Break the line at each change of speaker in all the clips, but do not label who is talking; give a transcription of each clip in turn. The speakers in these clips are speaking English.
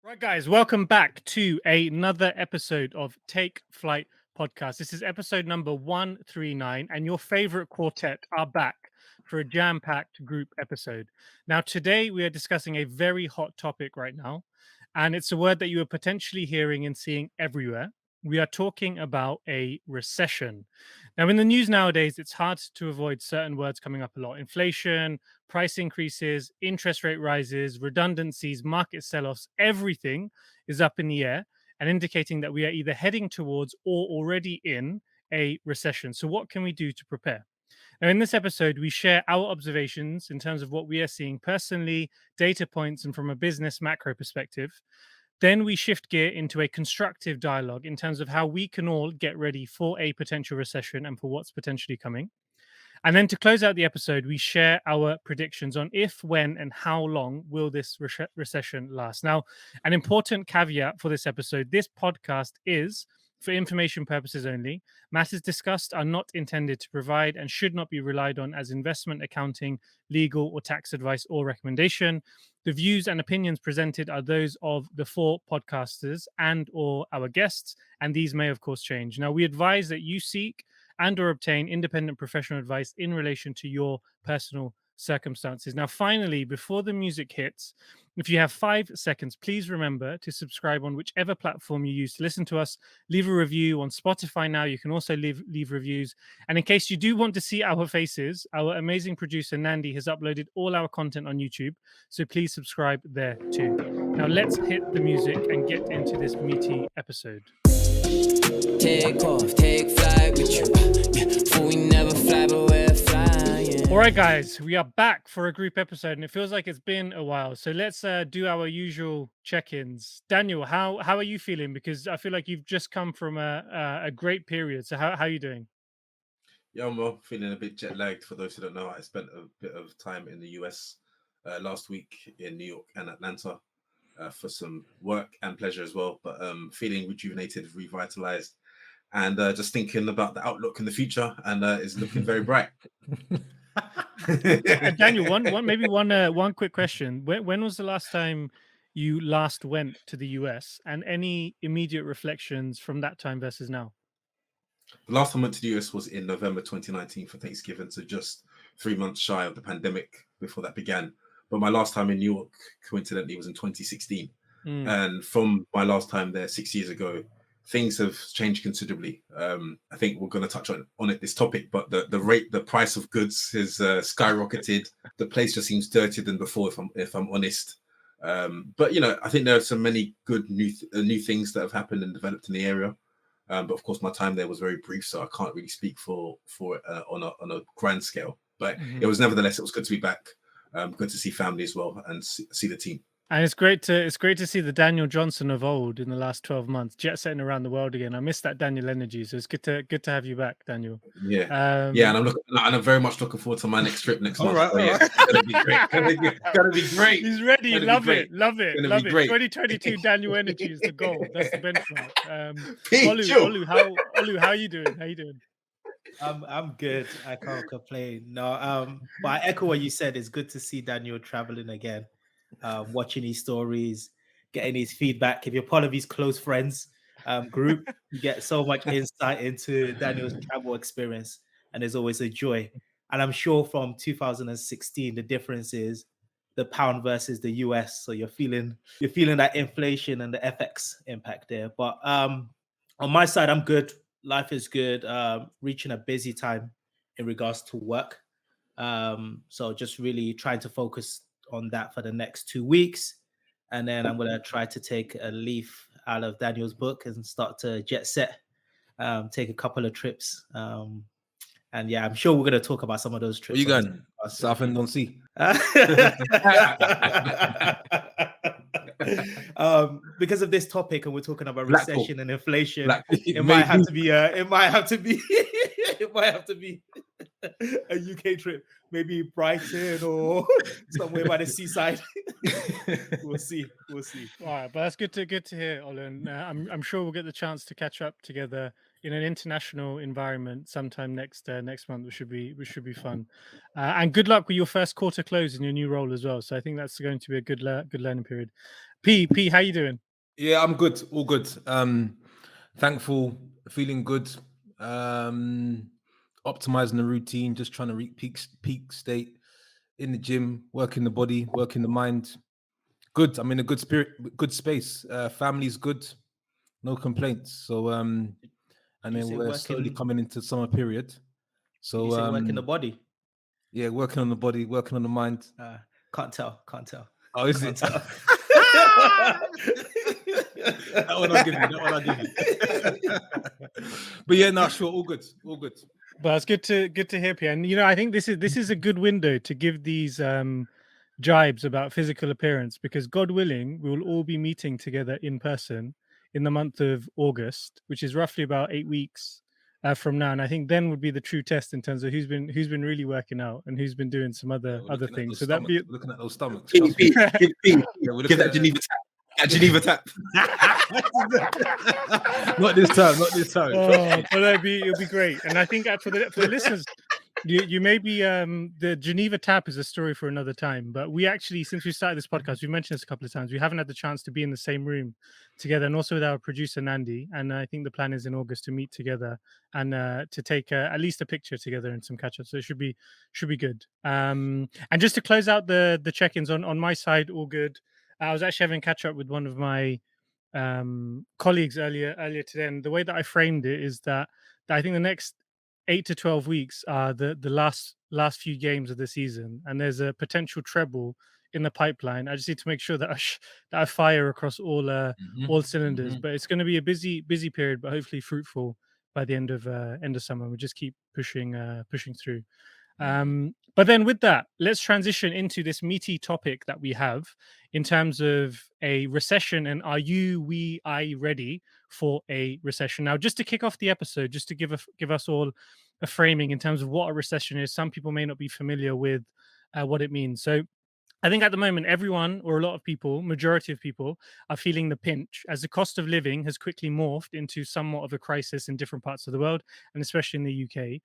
Right, guys, welcome back to another episode of Take Flight podcast. This is episode number 139, and your favorite quartet are back for a jam packed group episode. Now, today we are discussing a very hot topic right now, and it's a word that you are potentially hearing and seeing everywhere. We are talking about a recession. Now, in the news nowadays, it's hard to avoid certain words coming up a lot: inflation, price increases, interest rate rises, redundancies, market sell offs, everything is up in the air and indicating that we are either heading towards or already in a recession. So, what can we do to prepare? Now, in this episode, we share our observations in terms of what we are seeing personally, data points, and from a business macro perspective. Then we shift gear into a constructive dialogue in terms of how we can all get ready for a potential recession and for what's potentially coming. And then to close out the episode, we share our predictions on if, when, and how long will this recession last. Now, an important caveat for this episode: this podcast is for information purposes only. Matters discussed are not intended to provide and should not be relied on as investment, accounting, legal, or tax advice or recommendation. The views and opinions presented are those of the four podcasters and or our guests, and these may of course change. Now, we advise that you seek and or obtain independent professional advice in relation to your personal circumstances. Now, finally, before the music hits, if you have 5 seconds, please remember to subscribe on whichever platform you use to listen to us. Leave a review on Spotify now. You can also leave reviews. And in case you do want to see our faces, our amazing producer, Nandi, has uploaded all our content on YouTube. So please subscribe there too. Now, let's hit the music and get into this meaty episode.
Take off, take flight with you. For we never fly, but we're flying.
All right, guys, we are back for a group episode, and it feels like it's been a while. So let's do our usual check-ins. Daniel, how are you feeling? Because I feel like you've just come from a great period. So how are you doing?
Yeah, I'm well, feeling a bit jet lagged. For those who don't know, I spent a bit of time in the US last week in New York and Atlanta for some work and pleasure as well. But feeling rejuvenated, revitalized, and just thinking about the outlook in the future, and it's looking very bright.
Daniel, one quick question. When was the last time you last went to the US, and any immediate reflections from that time versus now?
The last time I went to the US was in November 2019 for Thanksgiving, so just 3 months shy of the pandemic before that began. But my last time in New York, coincidentally, was in 2016. And from my last time there 6 years ago, things have changed considerably. I think we're going to touch on it, this topic, but the price of goods has skyrocketed. The place just seems dirtier than before, if I'm honest. But I think there are so many good new things that have happened and developed in the area. But of course, my time there was very brief, so I can't really speak for it on a grand scale. But it was nevertheless, it was good to be back. Good to see family as well and see the team.
And it's great to see the Daniel Johnson of old in the last 12 months, jet setting around the world again. I miss that Daniel energy, so it's good to have you back, Daniel.
Yeah, and I'm very much looking forward to my next trip next month.
All right.
It's gonna be great. Gonna be great.
He's ready. Love it. 2022
Okay.
Daniel energy is the goal. That's the benchmark.
Pete,
Olu, how are you doing?
I'm good. I can't complain. No, but I echo what you said. It's good to see Daniel traveling again, watching his stories, getting his feedback. If you're part of his close friends group, you get so much insight into Daniel's travel experience, and there's always a joy. And I'm sure from 2016, the difference is the pound versus the US. So you're feeling that inflation and the FX impact there. But on my side, I'm good. Life is good. Reaching a busy time in regards to work. So just really trying to focus on that for the next 2 weeks. And then I'm going to try to take a leaf out of Daniel's book and start to jet set, take a couple of trips. And yeah, I'm sure we're going to talk about some of those trips.
Where you going? Southend on Sea.
Because of this topic, and we're talking about recession and inflation, it
Might
might have to be a UK trip, maybe Brighton or somewhere by the seaside. We'll see.
All right, but that's good to hear, Olin. I'm sure we'll get the chance to catch up together in an international environment sometime next month, which should be fun. And good luck with your first quarter close in your new role as well. So I think that's going to be a good learning period. P, how you doing?
Yeah, I'm good. All good. Thankful, feeling good. Optimizing the routine, just trying to reach peak state in the gym, working the body, working the mind. Good. I'm in a good spirit, good space. Family's good, no complaints. So and
you
then
say
we're slowly
working-
coming into summer period. So
You say work in the body.
yeah, working on the body, working on the mind.
Can't tell.
Oh, is
Can't
it?
tell.
That one I'll give you. But yeah, no, sure, all good.
But it's good to hear, P. And I think this is a good window to give these jibes about physical appearance, because God willing, we will all be meeting together in person in the month of August, which is roughly about 8 weeks from now. And I think then would be the true test in terms of who's been really working out and who's been doing some other things. So that'd be
looking at those stomachs.
Give
trust me.
give that Geneva tap. That Geneva tap.
Not this time.
Oh, but it'll be great. And I think for the listeners, you may be the Geneva tap is a story for another time. But we actually, since we started this podcast, we mentioned this a couple of times, we haven't had the chance to be in the same room together, and also with our producer Nandi. And I think the plan is in August to meet together and to take at least a picture together and some catch up. So it should be good. And just to close out the check-ins on my side, all good. I was actually having catch up with one of my colleagues earlier today, and the way that I framed it is that I think the next 8 to 12 weeks are the last few games of the season, and there's a potential treble in the pipeline. I just need to make sure that I fire across all cylinders. But it's going to be a busy period, but hopefully fruitful by the end of summer. We'll just keep pushing through. But then with that, let's transition into this meaty topic that we have in terms of a recession, and are I ready for a recession? Now, just to kick off the episode, just to give us all a framing in terms of what a recession is. Some people may not be familiar with what it means. So I think at the moment, everyone, or a lot of people, majority of people, are feeling the pinch as the cost of living has quickly morphed into somewhat of a crisis in different parts of the world, and especially in the UK.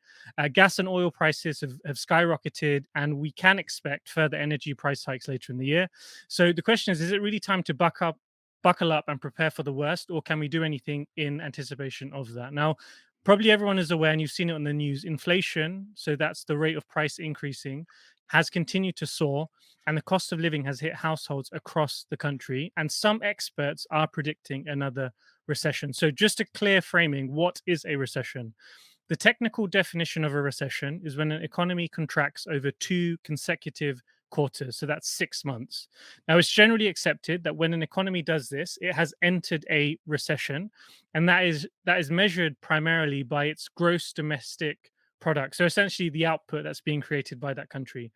Gas and oil prices have skyrocketed, and we can expect further energy price hikes later in the year. So the question is it really time to buckle up and prepare for the worst, or can we do anything in anticipation of that? Now, probably everyone is aware, and you've seen it on the news, inflation, so that's the rate of price increasing, has continued to soar, and the cost of living has hit households across the country. And some experts are predicting another recession. So, just a clear framing, what is a recession? The technical definition of a recession is when an economy contracts over 2 consecutive quarters. So that's 6 months. Now, it's generally accepted that when an economy does this, it has entered a recession, and that is measured primarily by its gross domestic product. So essentially the output that's being created by that country.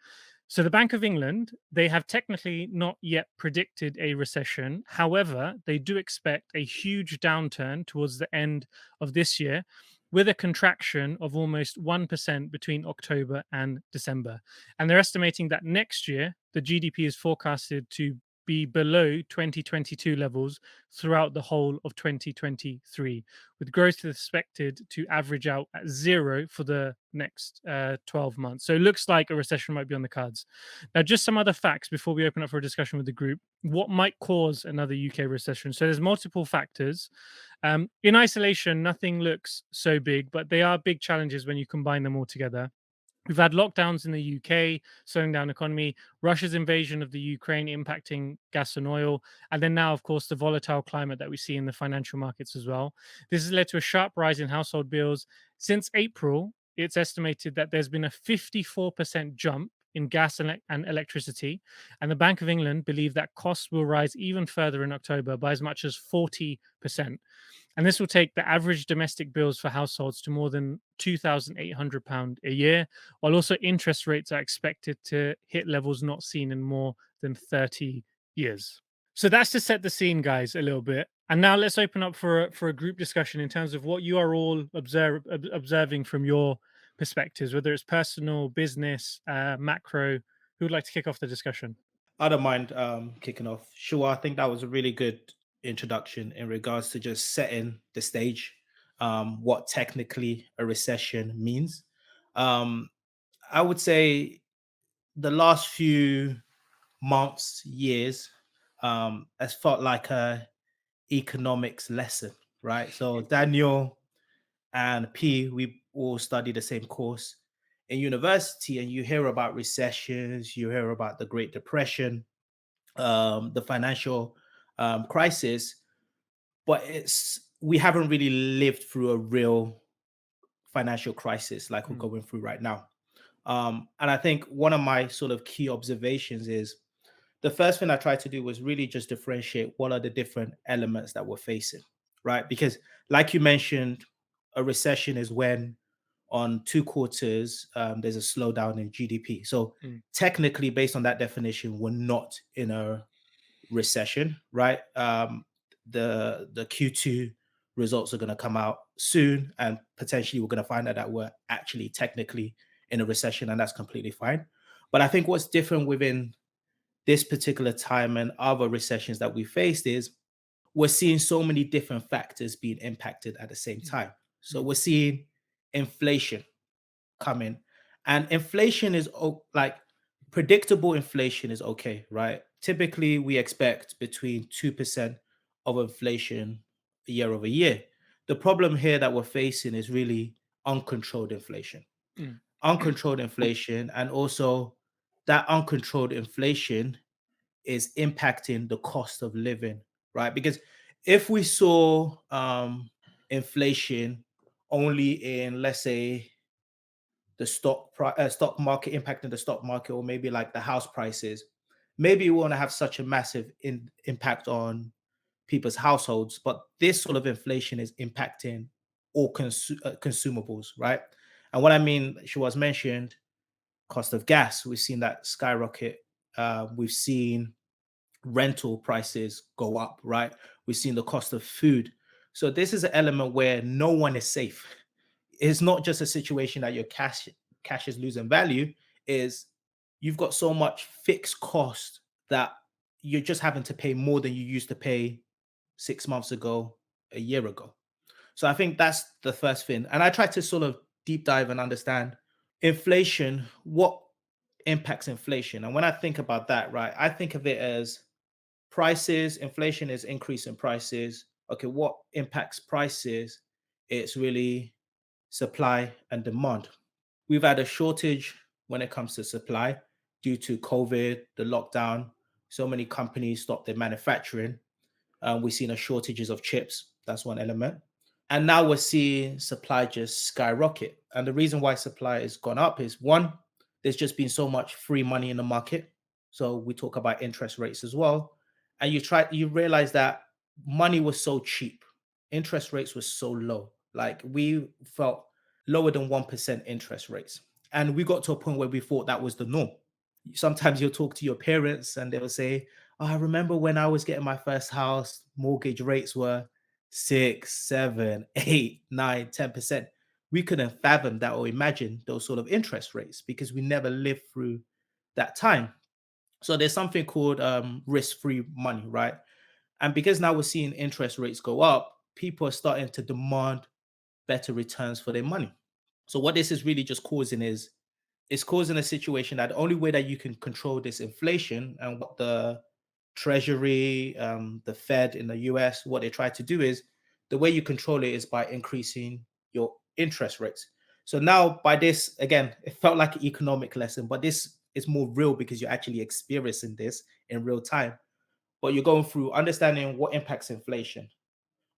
So the Bank of England, they have technically not yet predicted a recession. However, they do expect a huge downturn towards the end of this year, with a contraction of almost 1% between October and December. And they're estimating that next year, the GDP is forecasted to be below 2022 levels throughout the whole of 2023, with growth expected to average out at 0 for the next 12 months. So it looks like a recession might be on the cards. Now, just some other facts before we open up for a discussion with the group. What might cause another UK recession? So there's multiple factors. In isolation, nothing looks so big, but they are big challenges when you combine them all together. We've had lockdowns in the UK, slowing down economy, Russia's invasion of the Ukraine impacting gas and oil, and then now, of course, the volatile climate that we see in the financial markets as well. This has led to a sharp rise in household bills. Since April, it's estimated that there's been a 54% jump in gas and electricity, and the Bank of England believe that costs will rise even further in October by as much as 40%. And this will take the average domestic bills for households to more than £2,800 a year, while also interest rates are expected to hit levels not seen in more than 30 years. So that's to set the scene, guys, a little bit. And now let's open up for a group discussion in terms of what you are all observing from your perspectives, whether it's personal, business, macro. Who would like to kick off the discussion?
I don't mind kicking off. Sure, I think that was a really good introduction in regards to just setting the stage, what technically a recession means. I would say the last few months, years, has felt like a economics lesson, right? So Daniel and P, we all study the same course in university, and you hear about recessions, you hear about the Great Depression, the financial crisis, but we haven't really lived through a real financial crisis like we're going through right now. And I think one of my sort of key observations is the first thing I tried to do was really just differentiate what are the different elements that we're facing, right? Because, like you mentioned, a recession is when on 2 quarters there's a slowdown in GDP. So, technically, based on that definition, we're not in a recession, right? The Q2 results are going to come out soon, and potentially we're going to find out that we're actually technically in a recession, and that's completely fine. But I think what's different within this particular time and other recessions that we faced is we're seeing so many different factors being impacted at the same time. So we're seeing inflation coming, and inflation is like predictable inflation is okay, right? Typically, we expect between 2% of inflation year over year. The problem here that we're facing is really uncontrolled inflation. Uncontrolled inflation, and also that uncontrolled inflation is impacting the cost of living, right? Because if we saw inflation only in, let's say, the stock market, impacting the stock market, or maybe like the house prices, maybe we want to have such a massive impact on people's households. But this sort of inflation is impacting all consumables, right? And what I mean, she was mentioned, cost of gas. We've seen that skyrocket. We've seen rental prices go up, right? We've seen the cost of food. So this is an element where no one is safe. It's not just a situation that your cash is losing value, is you've got so much fixed cost that you're just having to pay more than you used to pay 6 months ago, a year ago. So I think that's the first thing. And I try to sort of deep dive and understand inflation, what impacts inflation. And when I think about that, right, I think of it as prices. Inflation is increase in prices. Okay, what impacts prices? It's really supply and demand. We've had a shortage when it comes to supply due to COVID, the lockdown. So many companies stopped their manufacturing. We've seen a shortages of chips. That's one element. And now we're seeing supply just skyrocket. And the reason why supply has gone up is, one, there's just been so much free money in the market. So we talk about interest rates as well. And you realize that money was so cheap. Interest rates were so low. Like, we felt lower than 1% interest rates. And we got to a point where we thought that was the norm. Sometimes you'll talk to your parents and they'll say, oh, I remember when I was getting my first house, mortgage rates were 6, 7, 8, 9, 10%. We couldn't fathom that or imagine those sort of interest rates because we never lived through that time. So there's something called risk-free money, right? And because now we're seeing interest rates go up, people are starting to demand better returns for their money. So what this is really just causing is, it's causing a situation that the only way that you can control this inflation, and what the Treasury, the Fed in the US, what they try to do is, the way you control it is by increasing your interest rates. So now, by this, again, it felt like an economic lesson, but this is more real because you're actually experiencing this in real time. But you're going through understanding what impacts inflation,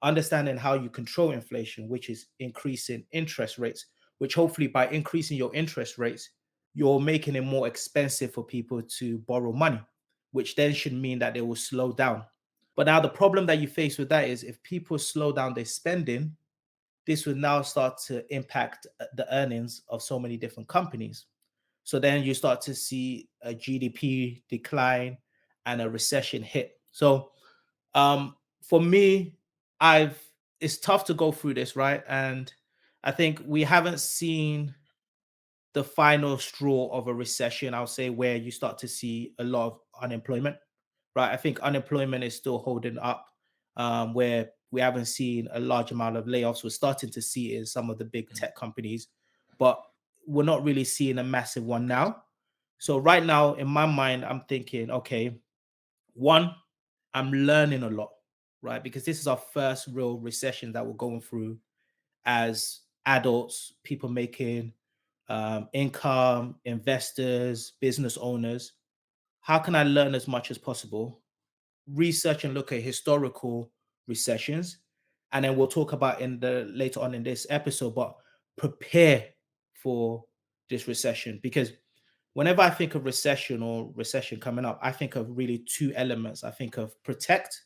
understanding how you control inflation, which is increasing interest rates, which hopefully by increasing your interest rates, you're making it more expensive for people to borrow money, which then should mean that they will slow down. But now the problem that you face with that is, if people slow down their spending, this would now start to impact the earnings of so many different companies. So then you start to see a GDP decline and a recession hit. So for me, it's tough to go through this, right? And I think we haven't seen the final straw of a recession, I'll say, where you start to see a lot of unemployment, right? I think unemployment is still holding up, where we haven't seen a large amount of layoffs. We're starting to see it in some of the big tech companies, but we're not really seeing a massive one now. So right now, in my mind, I'm thinking, okay, one, I'm learning a lot, right? Because this is our first real recession that we're going through as adults, people making income, investors, business owners. How can I learn as much as possible? Research and look at historical recessions, and then we'll talk about in the later on in this episode, but prepare for this recession. Because whenever I think of recession or recession coming up, I think of really two elements. I think of protect,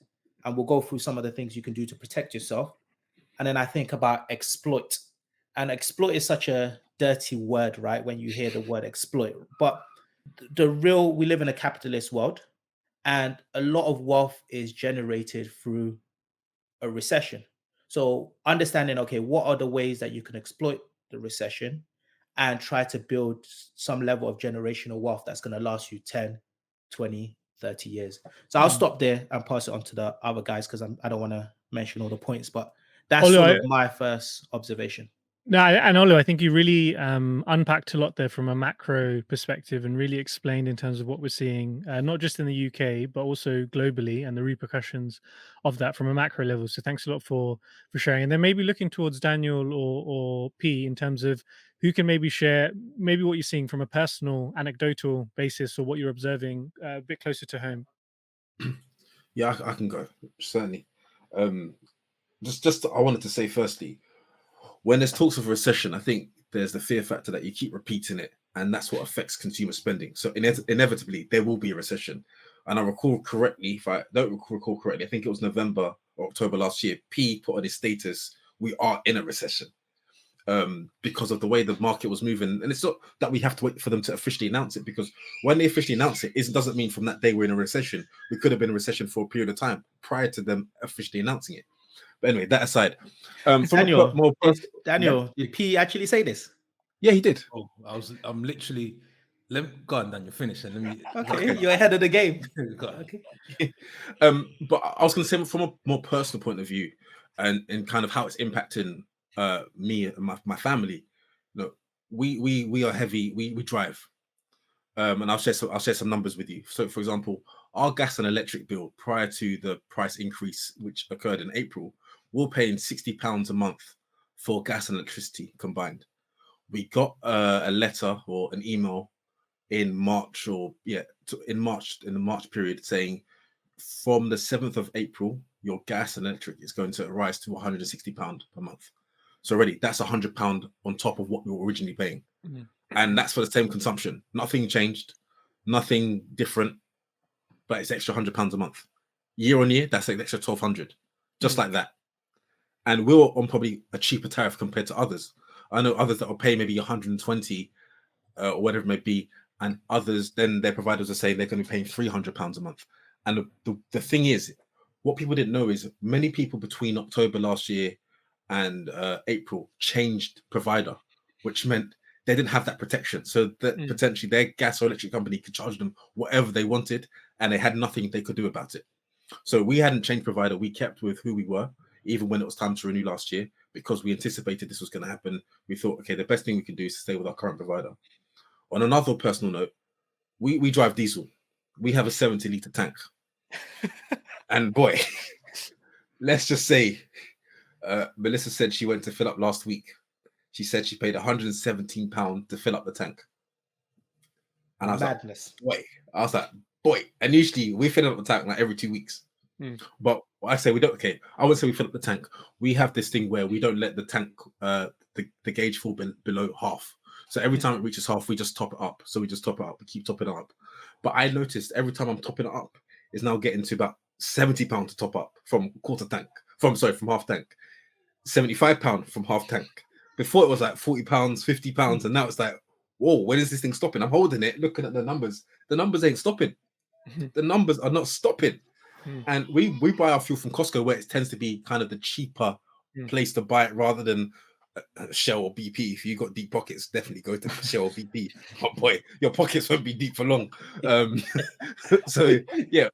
and we'll go through some of the things you can do to protect yourself. And then I think about exploit. And exploit is such a dirty word, right? When you hear the word exploit. But we live in a capitalist world, and a lot of wealth is generated through a recession. So understanding, okay, what are the ways that you can exploit the recession and try to build some level of generational wealth that's going to last you 10, 20, 30 years. So I'll stop there and pass it on to the other guys because I don't want to mention all the points, but that's
Although
sort of my first observation.
No, and Olu, I think you really unpacked a lot there from a macro perspective and really explained in terms of what we're seeing, not just in the UK, but also globally and the repercussions of that from a macro level. So thanks a lot for sharing. And then maybe looking towards Daniel or P in terms of who can maybe share maybe what you're seeing from a personal anecdotal basis or what you're observing a bit closer to home.
Yeah, I can go, certainly. Just I wanted to say firstly, when there's talks of recession, I think there's the fear factor that you keep repeating it, and that's what affects consumer spending. So inevitably, there will be a recession. And I recall correctly, if I don't recall correctly, I think it was November or October last year, P put on his status, we are in a recession because of the way the market was moving. And it's not that we have to wait for them to officially announce it, because when they officially announce it, it doesn't mean from that day we're in a recession. We could have been in a recession for a period of time prior to them officially announcing it. But anyway, that aside,
Daniel, did P actually say this?
Yeah, he did.
Oh, I'm literally. Go on, Daniel, finish and let me.
Okay, you're ahead of the game.
Okay.
But I was going to say from a more personal point of view, and kind of how it's impacting me and my family. You know, we are heavy. We drive, and I'll share some numbers with you. So, for example, our gas and electric bill prior to the price increase, which occurred in April, we're paying £60 a month for gas and electricity combined. We got a letter or an email in March, in the March period, saying from the 7th of April, your gas and electric is going to rise to £160 per month. So already that's £100 on top of what we were originally paying. Mm-hmm. And that's for the same consumption. Nothing changed, nothing different, but it's extra £100 a month. Year on year, that's an extra £1,200, just like that. And we're on probably a cheaper tariff compared to others. I know others that will pay maybe 120 or whatever it may be, and others, then their providers are saying they're going to be paying £300 a month. And the thing is, what people didn't know is many people between October last year and April changed provider, which meant they didn't have that protection. So that potentially their gas or electric company could charge them whatever they wanted, and they had nothing they could do about it. So we hadn't changed provider. We kept with who we were, even when it was time to renew last year, because we anticipated this was going to happen. We thought, okay, the best thing we can do is to stay with our current provider. On another personal note, we drive diesel. We have a 70-litre tank. And boy, let's just say, Melissa said she went to fill up last week. She said she paid £117 to fill up the tank. And I was
Madness.
like, boy. And usually we fill up the tank like every 2 weeks. But I say we don't. Okay, I would say we fill up the tank. We have this thing where we don't let the tank, the gauge fall below half. So every time it reaches half, we just top it up. So we just top it up. We keep topping it up. But I noticed every time I'm topping it up, it's now getting to about £70 to top up from half tank. £75 from half tank. Before it was like £40, £50, and now it's like, whoa, when is this thing stopping? I'm holding it, looking at the numbers. The numbers ain't stopping. The numbers are not stopping. And we buy our fuel from Costco, where it tends to be kind of the cheaper place to buy it rather than Shell or BP. If you got deep pockets, definitely go to Shell or BP. Oh boy, your pockets won't be deep for long. So yeah,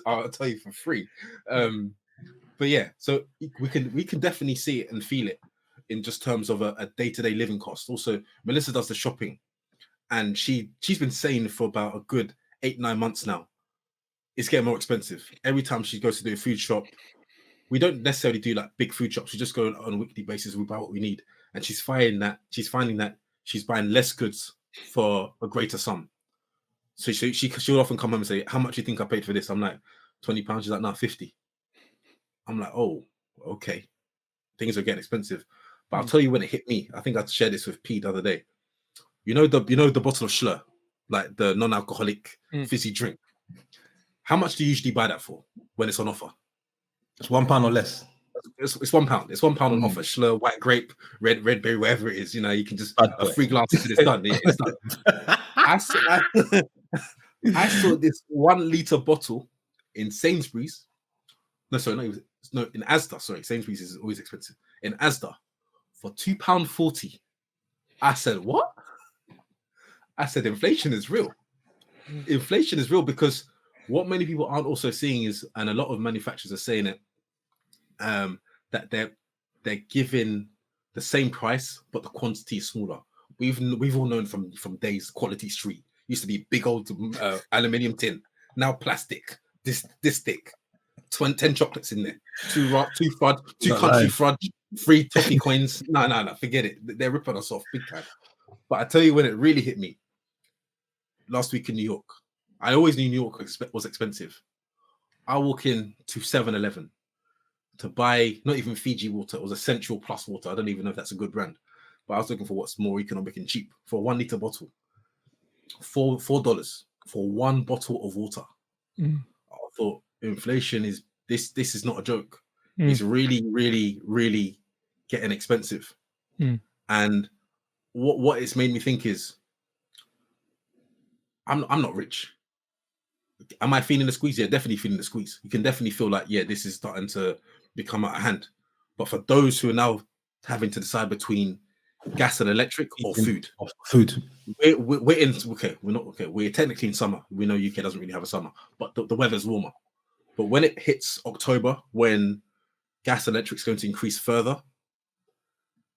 I'll tell you for free. But yeah, so we can definitely see it and feel it in just terms of a day-to-day living cost. Also, Melissa does the shopping, and she's been saying for about a good 8-9 months now, it's getting more expensive. Every time she goes to do a food shop, we don't necessarily do like big food shops. We just go on a weekly basis. We buy what we need, and she's finding that she's buying less goods for a greater sum. So she'll often come home and say, "How much do you think I paid for this?" I'm like, £20. She's like, "No, 50." I'm like, "Oh, okay." Things are getting expensive. But I'll tell you when it hit me. I think I shared this with P the other day. You know the bottle of Schlur, like the non-alcoholic fizzy drink. How much do you usually buy that for when it's on offer?
It's £1 or less.
It's £1. It's £1 on offer. Schlur, white grape, red berry, whatever it is. You know, you can just a 3 glasses and it's done. Yeah, it's done. I saw this 1 litre bottle in Sainsbury's. No, sorry, no, in Asda. Sorry, Sainsbury's is always expensive. In Asda for £2.40. I said, what? I said, inflation is real. Inflation is real, because what many people aren't also seeing is, and a lot of manufacturers are saying it, that they're giving the same price, but the quantity is smaller. We've all known from days, Quality Street used to be big old aluminium tin, now plastic, this thick, 10 chocolates in there, 2 fudge, 2 country fudge, 3 toffee coins. No, forget it. They're ripping us off big time. But I tell you when it really hit me, last week in New York. I always knew New York was expensive. I walk in to 7-Eleven to buy not even Fiji water. It was Essential Plus water. I don't even know if that's a good brand, but I was looking for what's more economic and cheap. For a 1 litre bottle, $4 for 1 bottle of water. I thought inflation is this is not a joke. It's really, really, really getting expensive. And what it's made me think is, I'm not rich. Am I feeling the squeeze? Yeah, definitely feeling the squeeze. You can definitely feel like, yeah, this is starting to become out of hand. But for those who are now having to decide between gas and electric or food, we're in, okay, we're not, okay, we're technically in summer. We know UK doesn't really have a summer, but the weather's warmer. But when it hits October, when gas and electric is going to increase further,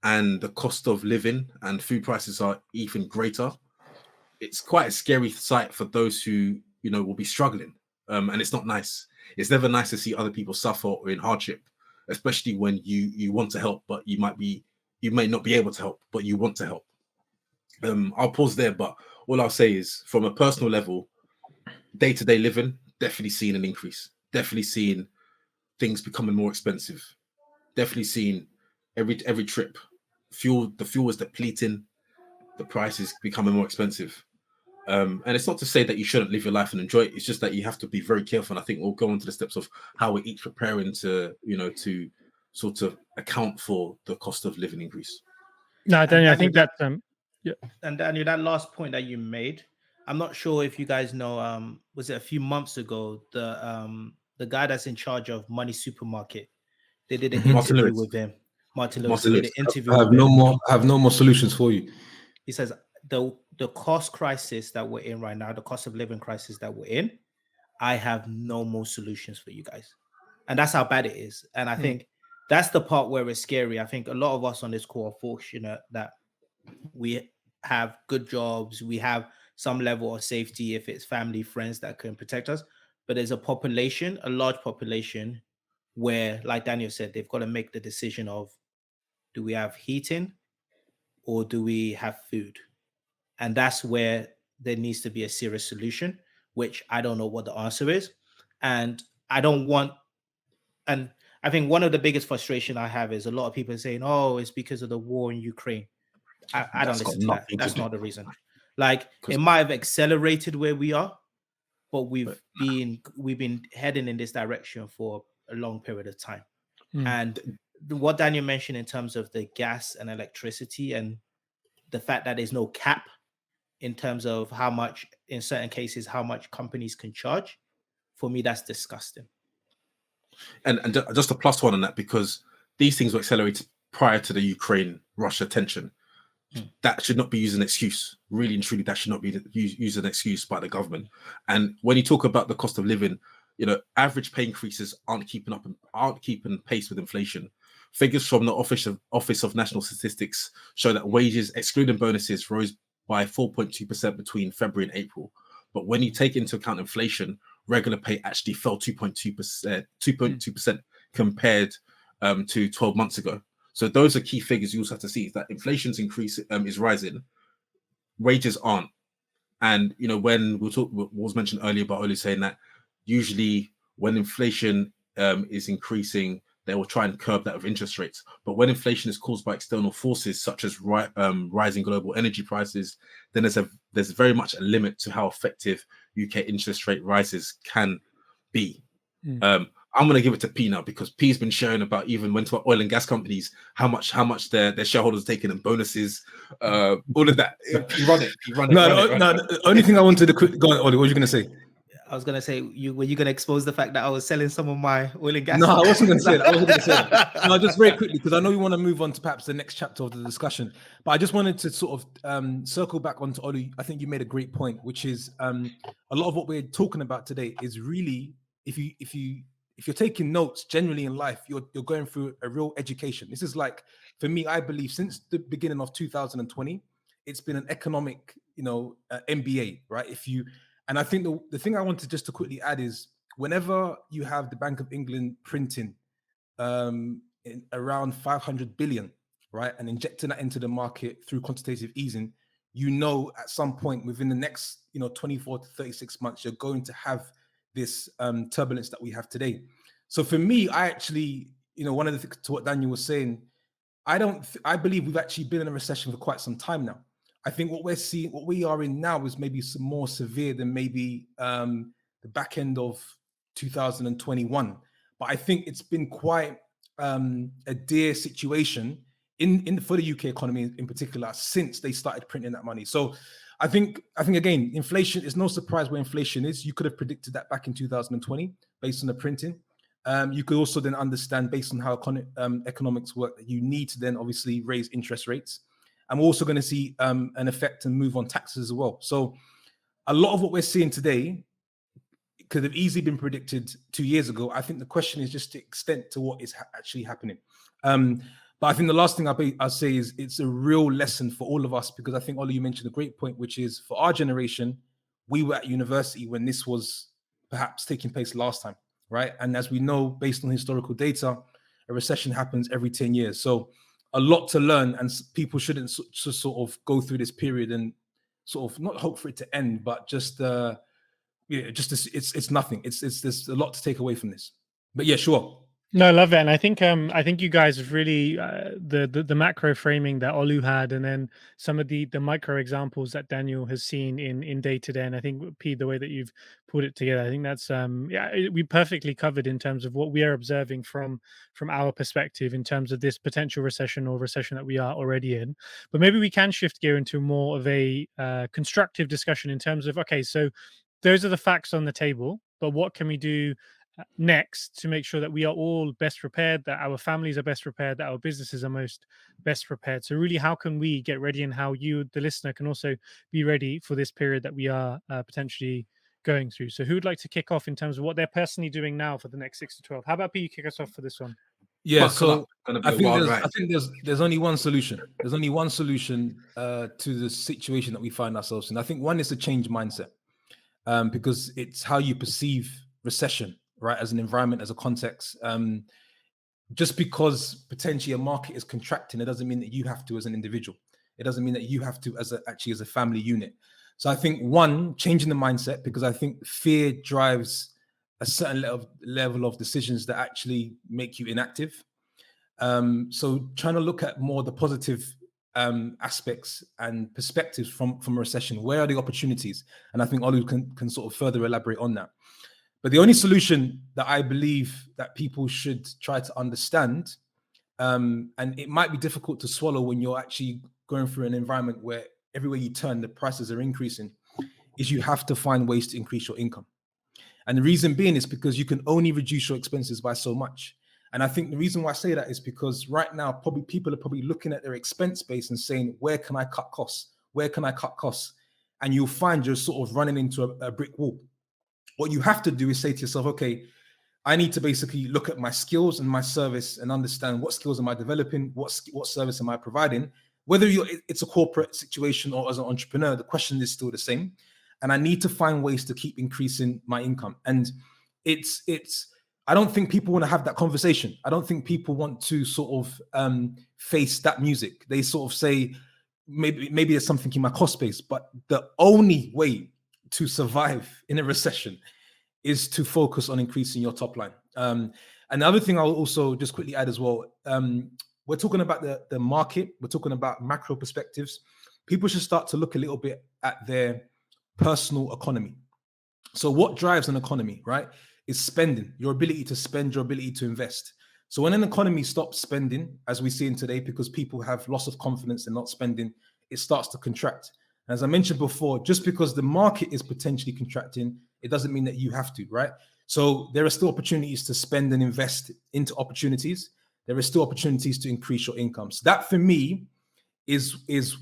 and the cost of living and food prices are even greater, it's quite a scary sight for those who, you know, will be struggling. And it's not nice. It's never nice to see other people suffer or in hardship, especially when you want to help, but you may not be able to help, but you want to help. I'll pause there, but all I'll say is, from a personal level, day-to-day living, definitely seeing an increase. Definitely seeing things becoming more expensive. Definitely seeing every trip, the fuel is depleting, the price is becoming more expensive. And it's not to say that you shouldn't live your life and enjoy it. It's just that you have to be very careful. And I think we'll go into the steps of how we're each preparing to, you know, to sort of account for the cost of living increase.
No, Daniel, I think that's yeah.
And Daniel, that last point that you made, I'm not sure if you guys know, was it a few months ago, the guy that's in charge of Money Supermarket, they did an interview with him. Martin Lewis did an interview.
I have no more solutions for you.
He says the cost crisis that we're in right now, the cost of living crisis that we're in, I have no more solutions for you guys. And that's how bad it is. And I think that's the part where it's scary. I think a lot of us on this call are fortunate that we have good jobs, we have some level of safety if it's family, friends that can protect us. But there's a large population where, like Daniel said, they've got to make the decision of, do we have heating or do we have food? And that's where there needs to be a serious solution, which I don't know what the answer is. And I think one of the biggest frustration I have is a lot of people saying, oh, it's because of the war in Ukraine. I don't listen to that. That's not the reason. Like, it might have accelerated where we are, but we've been heading in this direction for a long period of time. And what Daniel mentioned in terms of the gas and electricity and the fact that there's no cap in terms of how much, in certain cases, how much companies can charge, for me, that's disgusting.
And just a plus one on that, because these things were accelerated prior to the Ukraine-Russia tension. That should not be used as an excuse. Really and truly, that should not be used as an excuse by the government. And when you talk about the cost of living, you know, average pay increases aren't keeping pace with inflation. Figures from the Office of National Statistics show that wages, excluding bonuses, rose by 4.2% between February and April. But when you take into account inflation, regular pay actually fell 2.2% compared to 12 months ago. So those are key figures you also have to see, is that inflation's increase is rising, wages aren't. And when what was mentioned earlier about Olu saying that usually when inflation is increasing, they will try and curb that with interest rates. But when inflation is caused by external forces such as rising global energy prices, then there's very much a limit to how effective UK interest rate rises can be. I'm going to give it to P now, because P's been sharing about, even went to oil and gas companies, how much their shareholders taking in bonuses, all of that. P, run it.
No, the only thing I wanted to go on, Ollie, what were you going to say?
I was gonna say, were you going to expose the fact that I was selling some of my oil and gas?
No, I wasn't going to say that. No, just very quickly, because I know we want to move on to perhaps the next chapter of the discussion. But I just wanted to sort of circle back onto Ollie. I think you made a great point, which is a lot of what we're talking about today is really, if you're taking notes generally in life, you're going through a real education. This is like, for me, I believe since the beginning of 2020, it's been an economic, MBA, right? And I think the thing I wanted just to quickly add is, whenever you have the Bank of England printing in around 500 billion, right, and injecting that into the market through quantitative easing, at some point within the next 24 to 36 months, you're going to have this turbulence that we have today. So for me, I actually, one of the things to what Daniel was saying, I believe we've actually been in a recession for quite some time now. I think what we are in now is maybe some more severe than maybe the back end of 2021. But I think it's been quite a dear situation for the UK economy in particular since they started printing that money. So I think again, inflation is no surprise where inflation is. You could have predicted that back in 2020 based on the printing. You could also then understand, based on how economics work, that you need to then obviously raise interest rates. And we're also going to see an effect and move on taxes as well. So a lot of what we're seeing today could have easily been predicted 2 years ago. I think the question is just the extent to what is actually happening. But I think the last thing I'll say is it's a real lesson for all of us, because I think, Ollie, you mentioned a great point, which is for our generation, we were at university when this was perhaps taking place last time, right? And as we know, based on historical data, a recession happens every 10 years. So a lot to learn, and people shouldn't sort of go through this period and sort of not hope for it to end, but just it's nothing. There's a lot to take away from this. But yeah, sure.
No, I love it, and I think you guys have really the macro framing that Olu had, and then some of the micro examples that Daniel has seen in day to day. And I think, P, the way that you've put it together, I think that's we perfectly covered in terms of what we are observing from our perspective in terms of this potential recession or recession that we are already in. But maybe we can shift gear into more of a constructive discussion in terms of, okay, so those are the facts on the table, but what can we do next to make sure that we are all best prepared, that our families are best prepared, that our businesses are best prepared? So really, how can we get ready, and how you, the listener, can also be ready for this period that we are potentially going through? So who would like to kick off in terms of what they're personally doing now for the next 6 to 12? How about P, you kick us off for this one?
Yeah, so I think there's only one solution. There's only one solution to the situation that we find ourselves in. I think one is to change mindset, because it's how you perceive recession, right, as an environment, as a context. Just because potentially a market is contracting, it doesn't mean that you have to as an individual. It doesn't mean that you have to as a family unit. So I think, one, changing the mindset, because I think fear drives a certain level of decisions that actually make you inactive. So trying to look at more the positive aspects and perspectives from a recession. Where are the opportunities? And I think Olu can sort of further elaborate on that. But the only solution that I believe that people should try to understand, and it might be difficult to swallow when you're actually going through an environment where everywhere you turn, the prices are increasing, is you have to find ways to increase your income. And the reason being is because you can only reduce your expenses by so much. And I think the reason why I say that is because right now, probably people are probably looking at their expense base and saying, where can I cut costs? Where can I cut costs? And you'll find you're sort of running into a brick wall. What you have to do is say to yourself, okay, I need to basically look at my skills and my service and understand what skills am I developing, what service am I providing. Whether it's a corporate situation or as an entrepreneur, the question is still the same. and I need to find ways to keep increasing my income. And it's I don't think people want to have that conversation. I don't think people want to sort of face that music. They sort of say, maybe there's something in my cost base, but the only way to survive in a recession is to focus on increasing your top line. And the other thing I'll also just quickly add as well, we're talking about the market, we're talking about macro perspectives. People should start to look a little bit at their personal economy. So what drives an economy, right, is spending, your ability to spend, your ability to invest. So when an economy stops spending, as we see in today, because people have loss of confidence and not spending, it starts to contract. As I mentioned before, just because the market is potentially contracting, it doesn't mean that you have to, right? So there are still opportunities to spend and invest into opportunities. There are still opportunities to increase your income. So that for me is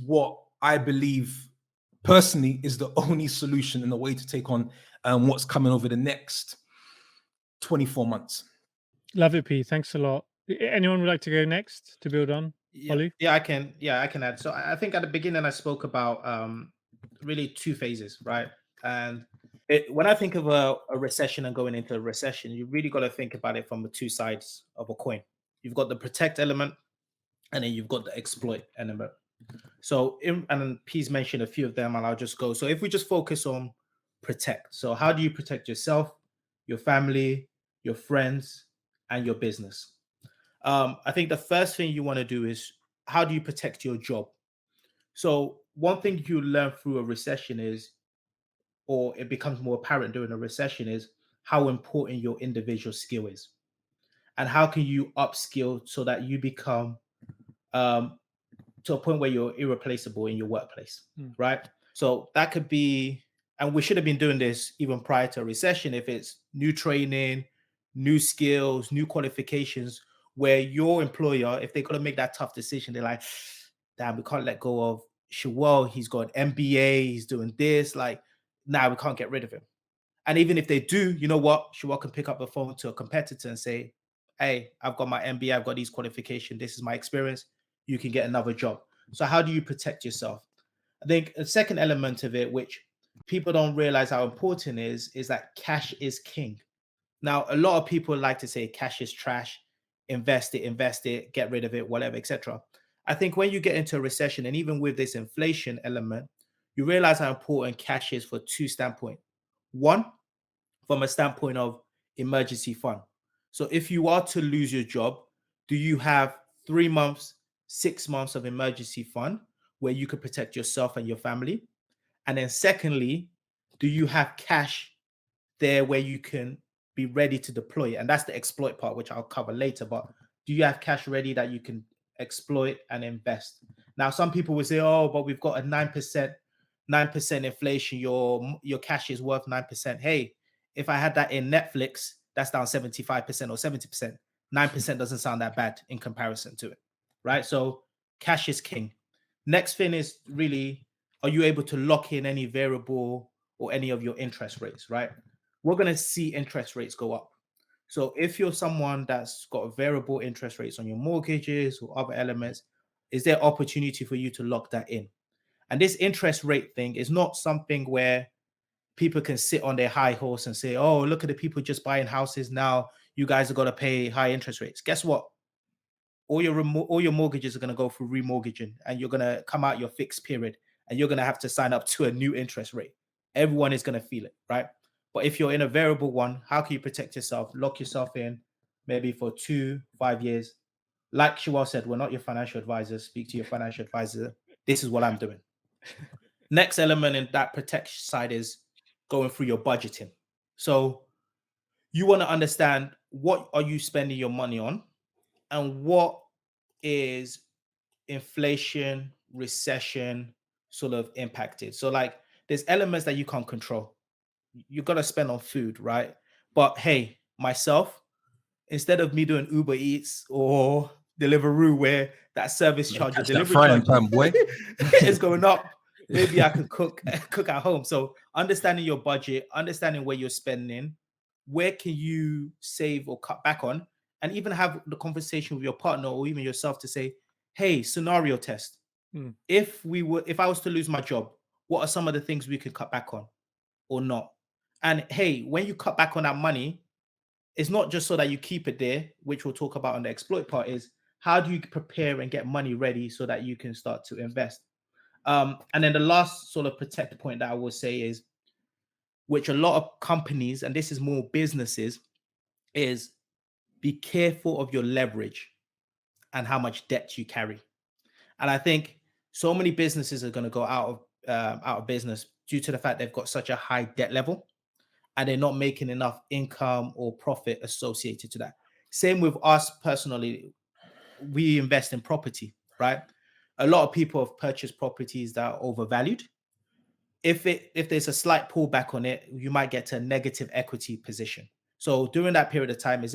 what I believe personally is the only solution and the way to take on what's coming over the next 24 months.
Love it, P. Thanks a lot. Anyone would like to go next to build on? Olu?
Yeah, I can add. So I think at the beginning I spoke about really two phases, right? And when I think of a recession and going into a recession, you really got to think about it from the two sides of a coin. You've got the protect element, and then you've got the exploit element. So, and P's mentioned a few of them, and I'll just go. So if we just focus on protect, so how do you protect yourself, your family, your friends, and your business? I think the first thing you want to do is, how do you protect your job? So one thing you learn through a recession is, or it becomes more apparent during a recession, is how important your individual skill is, and how can you upskill so that you become to a point where you're irreplaceable in your workplace, right? So that could be, and we should have been doing this even prior to a recession, if it's new training, new skills, new qualifications, where your employer, if they're going to make that tough decision, they're like, damn, we can't let go of Shawel. He's got an MBA, he's doing this. Like, nah, we can't get rid of him. And even if they do, you know what? Shawel can pick up the phone to a competitor and say, hey, I've got my MBA, I've got these qualifications, this is my experience. You can get another job. So how do you protect yourself? I think a second element of it, which people don't realize how important is that cash is king. Now, a lot of people like to say cash is trash, invest it, get rid of it, whatever, etc. I think when you get into a recession, and even with this inflation element, you realize how important cash is for two standpoints. One, from a standpoint of emergency fund. So if you are to lose your job, do you have 3 months, 6 months of emergency fund where you could protect yourself and your family? And then secondly, do you have cash there where you can be ready to deploy it? And that's the exploit part, which I'll cover later. But do you have cash ready that you can exploit and invest? Now, some people will say, oh, but we've got a 9% inflation. Your cash is worth 9%. Hey, if I had that in Netflix, that's down 75% or 70%. 9% doesn't sound that bad in comparison to it, right? So cash is king. Next thing is really, are you able to lock in any variable or any of your interest rates, right? We're going to see interest rates go up. So if you're someone that's got variable interest rates on your mortgages or other elements, is there opportunity for you to lock that in? And this interest rate thing is not something where people can sit on their high horse and say, oh, look at the people just buying houses now. You guys are going to pay high interest rates. Guess what? All your mortgages are going to go through remortgaging, and you're going to come out your fixed period, and you're going to have to sign up to a new interest rate. Everyone is going to feel it, right? But if you're in a variable one, how can you protect yourself? Lock yourself in maybe for 2-5 years. Like Shawel said, we're not your financial advisors. Speak to your financial advisor. This is what I'm doing. Next element in that protection side is going through your budgeting. So you want to understand, what are you spending your money on, and what is inflation, recession sort of impacted. So like, there's elements that you can't control. You got to spend on food, right? But hey, myself, instead of me doing Uber Eats or Deliveroo, where that service charge or delivery charge is going up, maybe I could cook at home. So understanding your budget, understanding where you're spending, where can you save or cut back on, and even have the conversation with your partner or even yourself to say, hey, scenario test. If I was to lose my job, what are some of the things we could cut back on? or not? And hey, when you cut back on that money, it's not just so that you keep it there, which we'll talk about on the exploit part, is how do you prepare and get money ready so that you can start to invest? And then the last sort of protect point that I will say is, which a lot of companies, and this is more businesses, is be careful of your leverage and how much debt you carry. And I think so many businesses are going to go out of business due to the fact they've got such a high debt level and they're not making enough income or profit associated to that. Same with us personally. We invest in property, right? A lot of people have purchased properties that are overvalued. If there's a slight pullback on it, you might get to a negative equity position. So during that period of time,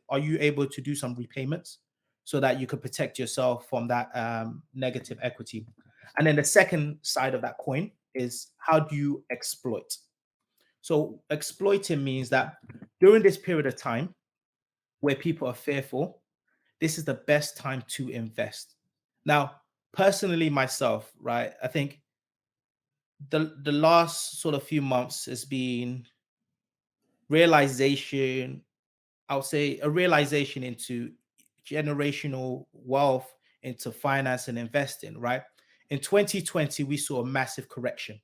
are you able to do some repayments so that you could protect yourself from that negative equity? And then the second side of that coin is, how do you exploit? So exploiting means that during this period of time where people are fearful, this is the best time to invest. Now, personally, myself, right, I think the last sort of few months has been realization. I'll say a realization into generational wealth, into finance and investing, right? In 2020, we saw a massive correction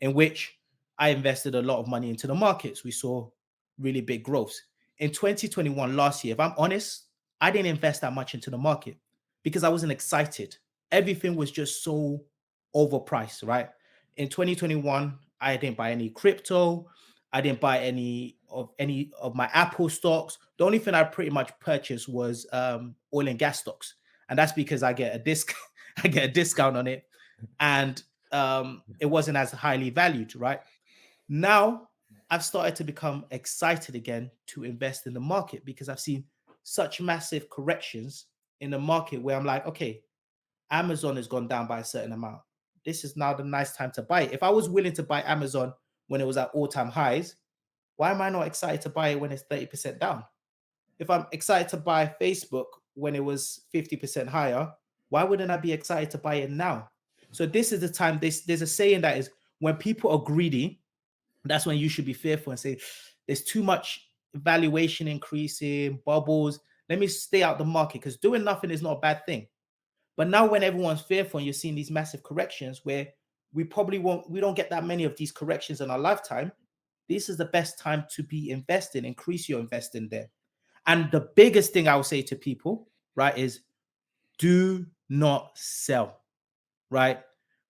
in which I invested a lot of money into the markets. We saw really big growths. In 2021, last year, if I'm honest, I didn't invest that much into the market because I wasn't excited. Everything was just so overpriced, right? In 2021, I didn't buy any crypto. I didn't buy any of my Apple stocks. The only thing I pretty much purchased was oil and gas stocks, and that's because I get a discount. I get a discount on it, and it wasn't as highly valued. Right now, I've started to become excited again to invest in the market because I've seen such massive corrections in the market where I'm like, okay, Amazon has gone down by a certain amount. This is now the nice time to buy it. If I was willing to buy Amazon when it was at all-time highs, why am I not excited to buy it when it's 30% down? If I'm excited to buy Facebook when it was 50% higher, why wouldn't I be excited to buy it now? So this is the time. There's a saying that is, when people are greedy, that's when you should be fearful and say, there's too much valuation increasing, bubbles. Let me stay out the market, because doing nothing is not a bad thing. But now when everyone's fearful and you're seeing these massive corrections where we don't get that many of these corrections in our lifetime, this is the best time to be investing, increase your investing there. And the biggest thing I will say to people, right, is do not sell, right?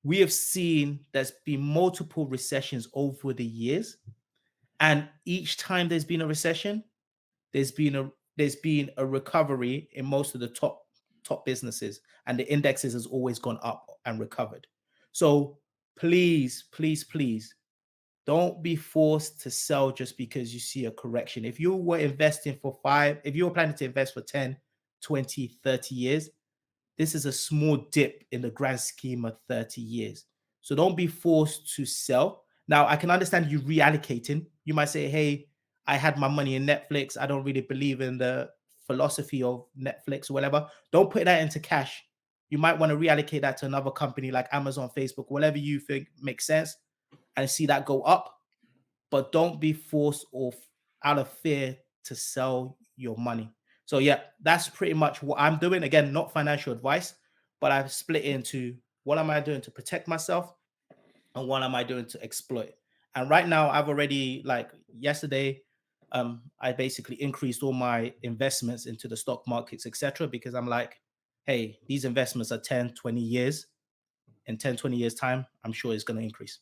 We have seen there's been multiple recessions over the years. And each time there's been a recession, there's been a recovery in most of the top businesses, and the indexes has always gone up and recovered. So please, please, please don't be forced to sell just because you see a correction. If you were if you were planning to invest for 10, 20, 30 years, this is a small dip in the grand scheme of 30 years. So don't be forced to sell. Now, I can understand you reallocating. You might say, hey, I had my money in Netflix. I don't really believe in the philosophy of Netflix or whatever. Don't put that into cash. You might want to reallocate that to another company like Amazon, Facebook, whatever you think makes sense, and see that go up. But don't be forced or out of fear to sell your money. So yeah, that's pretty much what I'm doing. Again, not financial advice, but I've split into what am I doing to protect myself and what am I doing to exploit. And right now, I've already, like yesterday, I basically increased all my investments into the stock markets, etc. Because I'm like, hey, these investments are 10, 20 years. In 10, 20 years time, I'm sure it's going to increase.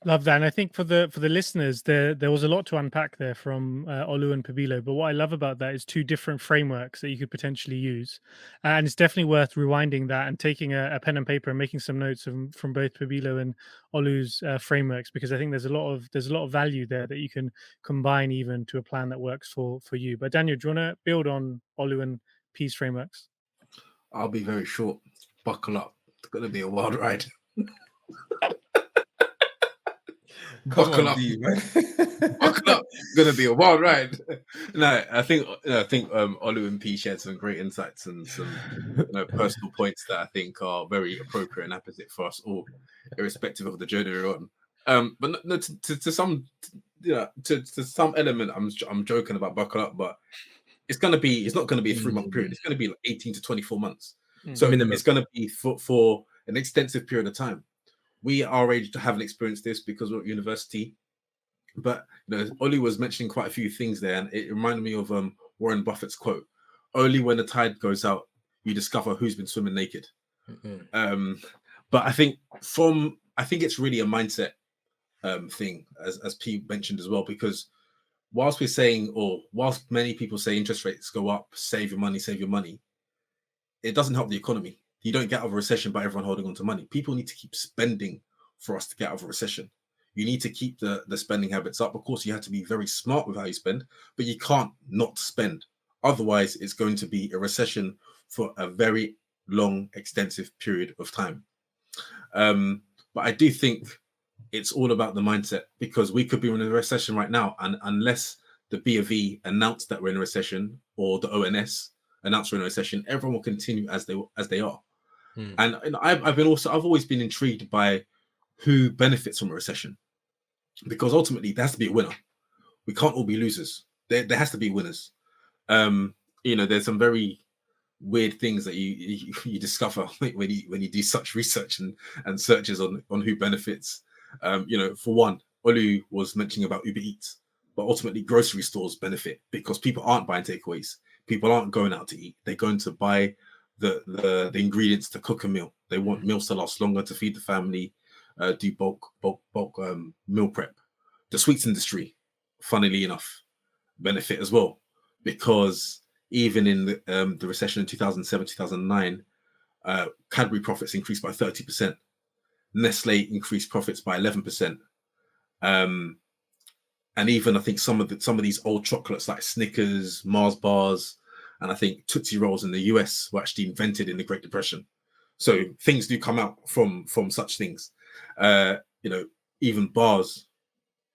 Love that. And I think for the listeners, there was a lot to unpack there from Olu and Pabilo. But what I love about that is two different frameworks that you could potentially use. And it's definitely worth rewinding that and taking a pen and paper and making some notes from both Pabilo and Olu's frameworks, because I think there's a lot of value there that you can combine even to a plan that works for you. But Daniel, do you want to build on Olu and P's frameworks?
I'll be very short. Buckle up. It's going to be a wild ride. Buckle up,
man.
Buckle up. It's gonna be a wild ride. No, I think Olu and P shared some great insights and some personal points that I think are very appropriate and apposite for us all, irrespective of the journey we're on. But no, to some, yeah, to some element, I'm joking about buckle up, but it's not gonna be a 3 month period. It's gonna be like 18 to 24 months. So
Minimum.
it's gonna be for an extensive period of time. We are age to haven't experienced this because we're at university. But Ollie was mentioning quite a few things there, and it reminded me of Warren Buffett's quote: "Only when the tide goes out, you discover who's been swimming naked." But I think it's really a mindset thing, as P mentioned as well, because whilst many people say interest rates go up, save your money, it doesn't help the economy. You don't get out of a recession by everyone holding on to money. People need to keep spending for us to get out of a recession. You need to keep the spending habits up. Of course, you have to be very smart with how you spend, but you can't not spend. Otherwise, it's going to be a recession for a very long, extensive period of time. But I do think it's all about the mindset, because we could be in a recession right now, and unless the B of E announced that we're in a recession, or the ONS announced we're in a recession, everyone will continue as they are. And I've always been intrigued by who benefits from a recession, because ultimately there has to be a winner. We can't all be losers. There has to be winners. There's some very weird things that you discover when you do such research and searches on who benefits. For one, Olu was mentioning about Uber Eats, but ultimately grocery stores benefit because people aren't buying takeaways. People aren't going out to eat. They're going to buy the ingredients to cook a meal. They want meals to last longer, to feed the family, do bulk meal prep. The sweets industry, funnily enough, benefit as well, because even in the recession in 2007, 2009, Cadbury profits increased by 30%. Nestle increased profits by 11%. And even I think some of these old chocolates like Snickers, Mars bars, and I think Tootsie Rolls in the US were actually invented in the Great Depression. So things do come out from such things. Even bars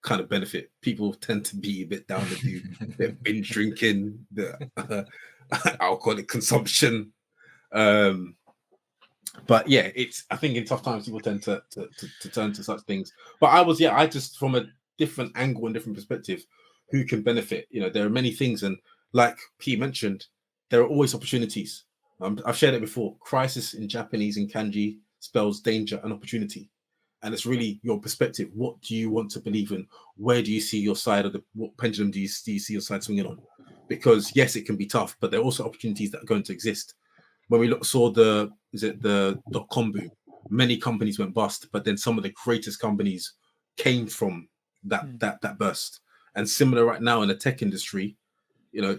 kind of benefit. People tend to be a bit down to do their binge drinking, the alcoholic consumption. But yeah, I think in tough times people tend to turn to such things. But I just, from a different angle and different perspective, who can benefit. There are many things, and like P mentioned, there are always opportunities. I've shared it before. Crisis in Japanese in kanji spells danger and opportunity. And it's really your perspective. What do you want to believe in? Where do you see your side of what pendulum do you see your side swinging on? Because yes, it can be tough, but there are also opportunities that are going to exist. When we saw the .com boom, many companies went bust, but then some of the greatest companies came from that burst. And similar right now in the tech industry,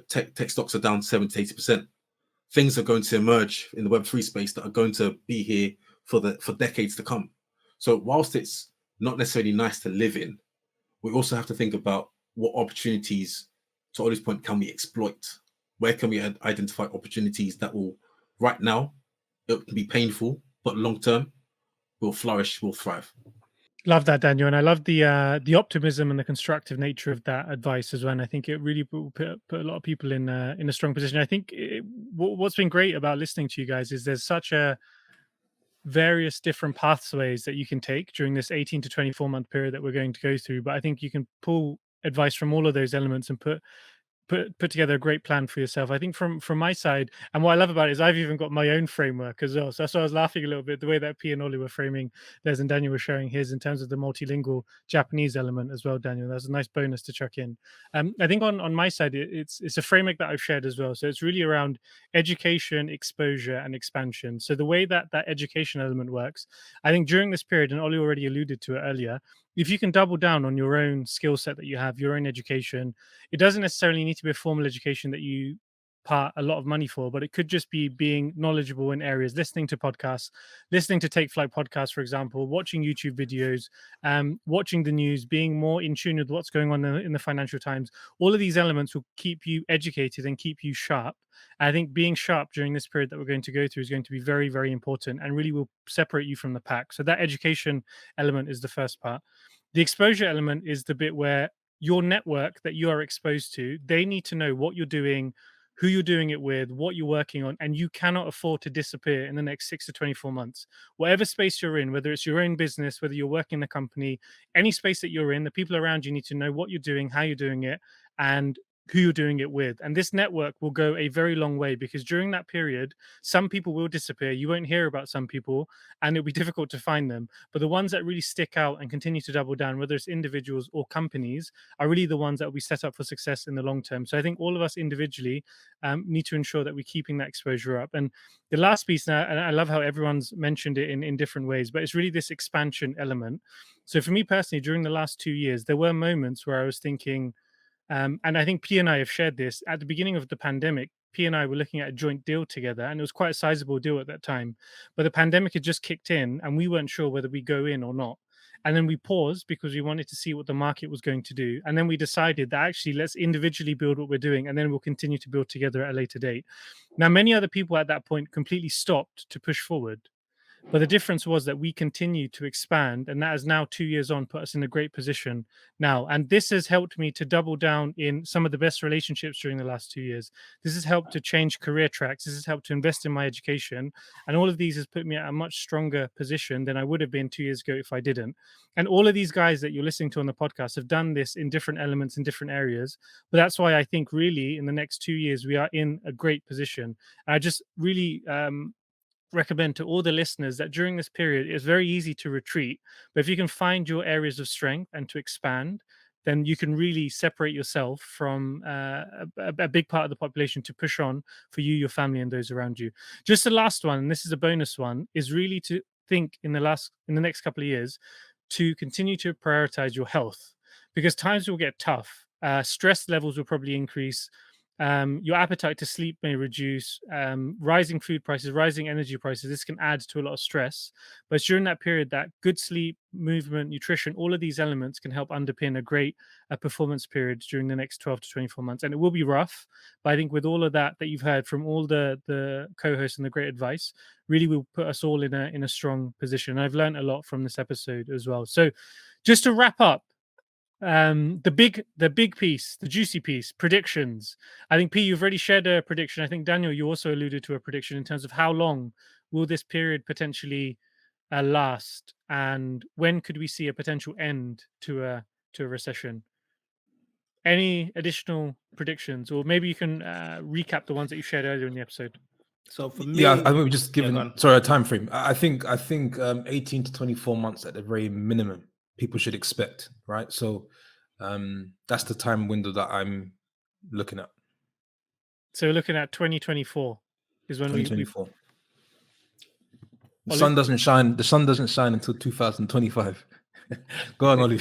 tech stocks are down 70 to 80%. Things are going to emerge in the Web3 space that are going to be here for decades to come. So whilst it's not necessarily nice to live in, we also have to think about what opportunities, to Ollie's point, can we exploit? Where can we identify opportunities that will, right now, it can be painful, but long term, will flourish, will thrive.
Love that, Daniel, and I love the optimism and the constructive nature of that advice as well. And I think it really put a lot of people in a strong position. I think what's been great about listening to you guys is there's such a various different pathways that you can take during this 18 to 24 month period that we're going to go through. But I think you can pull advice from all of those elements and put together a great plan for yourself. I think from my side, and what I love about it is I've even got my own framework as well. So that's why I was laughing a little bit, the way that P and Ollie were framing theirs, and Daniel was showing his in terms of the multilingual Japanese element as well. Daniel, that's a nice bonus to chuck in. I think on my side, it's a framework that I've shared as well. So it's really around education, exposure, and expansion. So the way that education element works, I think during this period, and Ollie already alluded to it earlier, if you can double down on your own skill set that you have, your own education, it doesn't necessarily need to be a formal education that you part a lot of money for, but it could just be being knowledgeable in areas, listening to podcasts, listening to Take Flight podcasts, for example, watching YouTube videos, watching the news, being more in tune with what's going on in the Financial Times. All of these elements will keep you educated and keep you sharp. I think being sharp during this period that we're going to go through is going to be very, very important and really will separate you from the pack. So that education element is the first part. The exposure element is the bit where your network that you are exposed to, they need to know what you're doing, who you're doing it with, what you're working on, and you cannot afford to disappear in the next 6 to 24 months. Whatever space you're in, whether it's your own business, whether you're working in a company, any space that you're in, the people around you need to know what you're doing, how you're doing it, and who you're doing it with. And this network will go a very long way, because during that period, some people will disappear. You won't hear about some people, and it'll be difficult to find them. But the ones that really stick out and continue to double down, whether it's individuals or companies, are really the ones that will be set up for success in the long term. So I think all of us individually need to ensure that we're keeping that exposure up. And the last piece now, and I love how everyone's mentioned it in different ways, but it's really this expansion element. So for me personally, during the last 2 years, there were moments where I was thinking, and I think P and I have shared this at the beginning of the pandemic. P and I were looking at a joint deal together, and it was quite a sizable deal at that time. But the pandemic had just kicked in, and we weren't sure whether we go in or not. And then we paused because we wanted to see what the market was going to do. And then we decided that actually let's individually build what we're doing, and then we'll continue to build together at a later date. Now, many other people at that point completely stopped to push forward. But the difference was that we continued to expand, and that has now 2 years on put us in a great position now. And this has helped me to double down in some of the best relationships during the last 2 years. This has helped to change career tracks. This has helped to invest in my education. And all of these has put me at a much stronger position than I would have been 2 years ago if I didn't. And all of these guys that you're listening to on the podcast have done this in different elements in different areas. But that's why I think really in the next 2 years, we are in a great position. And I just really recommend to all the listeners that during this period it's very easy to retreat, but if you can find your areas of strength and to expand, then you can really separate yourself from a big part of the population to push on for you, your family, and those around you. Just the last one, and this is a bonus one, is really to think in the next couple of years to continue to prioritize your health, because times will get tough. Stress levels will probably increase. Your appetite to sleep may reduce. Rising food prices, rising energy prices, this can add to a lot of stress. But it's during that period that good sleep, movement, nutrition, all of these elements can help underpin a great performance period during the next 12 to 24 months. And it will be rough, but I think with all of that you've heard from all the co-hosts and the great advice, really will put us all in a strong position. And I've learned a lot from this episode as well. So just to wrap up, the big piece, the juicy piece, predictions. I think P, you've already shared a prediction. I think Daniel, you also alluded to a prediction in terms of how long will this period potentially last, and when could we see a potential end to a recession? Any additional predictions, or maybe you can recap the ones that you shared earlier in the episode.
So for me,
Yeah, I think we're just
go
given
on.
a time frame. I think 18 to 24 months at the very minimum people should expect, right? So that's the time window that I'm looking at.
So we're looking at 2024 is when
2024. The sun doesn't shine. The sun doesn't shine until 2025. Go on, Ollie.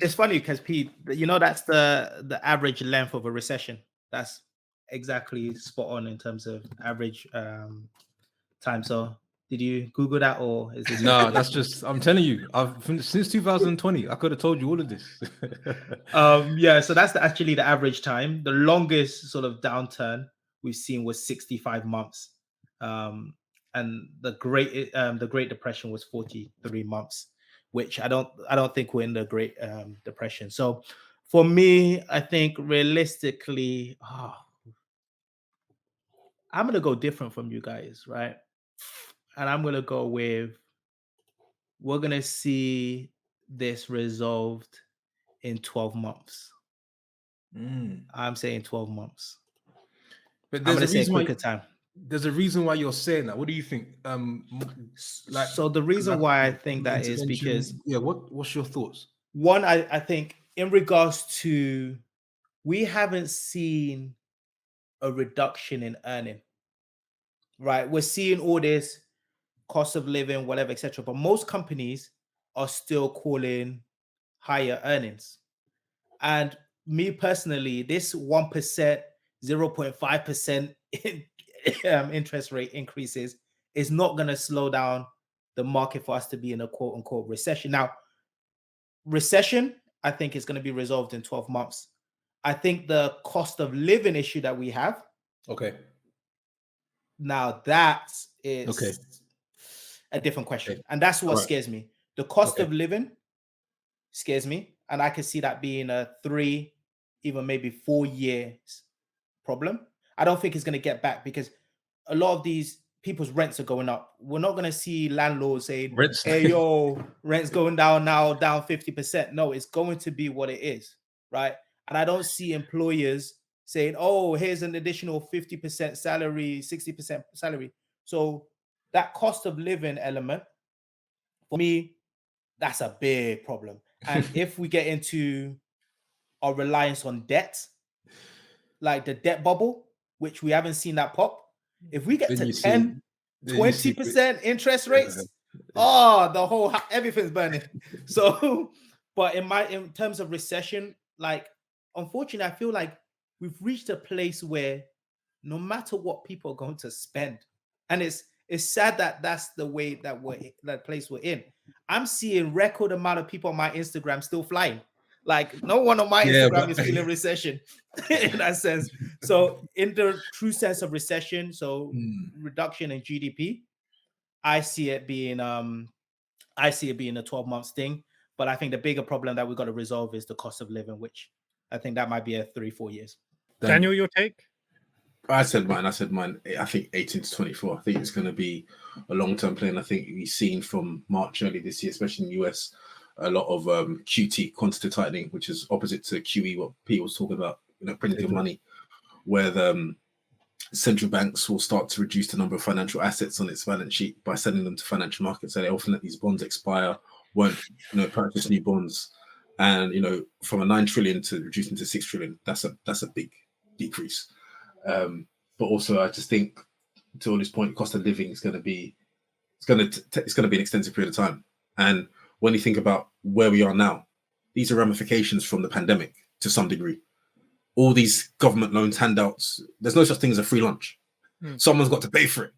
It's funny because Pete, that's the average length of a recession. That's exactly spot on in terms of average time. So did you Google that, or is this?
No, that's just, I'm telling you, since 2020, I could have told you all of this.
Yeah, so that's actually the average time. The longest sort of downturn we've seen was 65 months. And the Great Depression was 43 months, which I don't think we're in the Great Depression. So for me, I think realistically, I'm gonna go different from you guys, right? And I'm gonna go with, we're gonna see this resolved in 12 months. I'm saying 12 months.
But
I'm gonna say a quicker time.
There's a reason why you're saying that. What do you think?
So the reason why I think that is because,
what's your thoughts?
One, I think in regards to, we haven't seen a reduction in earning, right? We're seeing all this cost of living, whatever, etc. But most companies are still calling higher earnings. And me personally, this 1%, 0.5% interest rate increases is not going to slow down the market for us to be in a quote unquote recession. Now, recession, I think, is going to be resolved in 12 months. I think the cost of living issue that we have.
Okay.
Now that is a different question. Okay. And that's what scares me. The cost of living scares me. And I can see that being a 3, even maybe 4 years problem. I don't think it's going to get back because a lot of these people's rents are going up. We're not going to see landlords saying,
Rents.
hey, yo, rent's going down now, down 50%. No, it's going to be what it is, right? And I don't see employers saying, oh, here's an additional 50% salary, 60% salary. So that cost of living element, for me, that's a big problem. And if we get into our reliance on debt, like the debt bubble, which we haven't seen that pop, if we get to 10, 20% interest rates, everything's burning. So, but in terms of recession, like, unfortunately, I feel like we've reached a place where no matter what, people are going to spend. And it's sad that that's the way that place we're in. I'm seeing record amount of people on my Instagram still flying. Like, no one on my Instagram is feeling recession in that sense. So in the true sense of recession, so reduction in GDP, I see it being a 12-month thing. But I think the bigger problem that we've got to resolve is the cost of living, which I think that might be a 3-4 years.
Daniel, your take?
I said mine. I think 18 to 24. I think it's going to be a long-term play. And I think we've seen from March early this year, especially in the US, a lot of QT, quantitative tightening, which is opposite to QE, what Pete was talking about, printing of money, where the central banks will start to reduce the number of financial assets on its balance sheet by sending them to financial markets. So they often let these bonds expire, won't purchase new bonds. And, from a 9 trillion to reducing to 6 trillion, that's a big decrease. But also, I just think, to all this point, cost of living is going to be an extensive period of time. And when you think about where we are now, these are ramifications from the pandemic to some degree. All these government loans, handouts, there's no such thing as a free lunch. Someone's got to pay for it.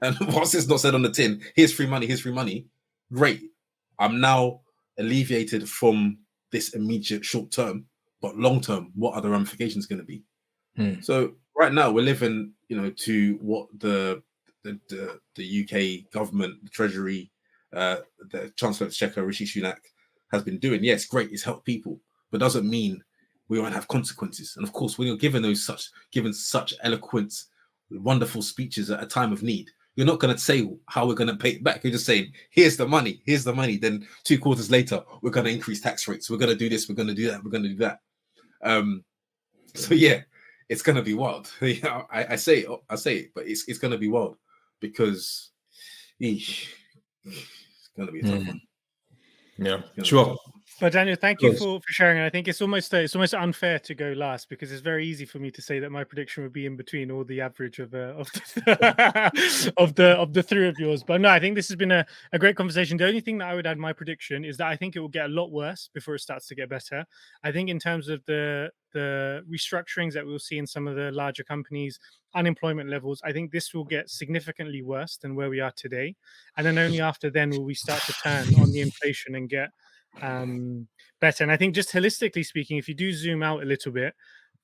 And whilst it's not said on the tin, here's free money, great. I'm now alleviated from this immediate short term, but long term, what are the ramifications going to be? So right now we're living, to what the UK government, the Treasury, the Chancellor of the Exchequer, Rishi Sunak, has been doing. Yes, great, it's helped people, but doesn't mean we won't have consequences. And of course, when you're given such eloquent, wonderful speeches at a time of need, you're not going to say how we're going to pay it back. You're just saying, here's the money. Then 2 quarters later, we're going to increase tax rates. We're going to do this. We're going to do that. We're going to do that. So yeah, it's going to be wild. I say it, but it's going to be wild because it's going to be a tough one.
Yeah, sure.
But Daniel, thank you for sharing. And I think it's almost unfair to go last because it's very easy for me to say that my prediction would be in between or the average of the three of yours. But no, I think this has been a great conversation. The only thing that I would add my prediction is that I think it will get a lot worse before it starts to get better. I think in terms of the restructurings that we'll see in some of the larger companies, unemployment levels, I think this will get significantly worse than where we are today. And then only after then will we start to turn on the inflation and get better. And I think just holistically speaking, if you do zoom out a little bit,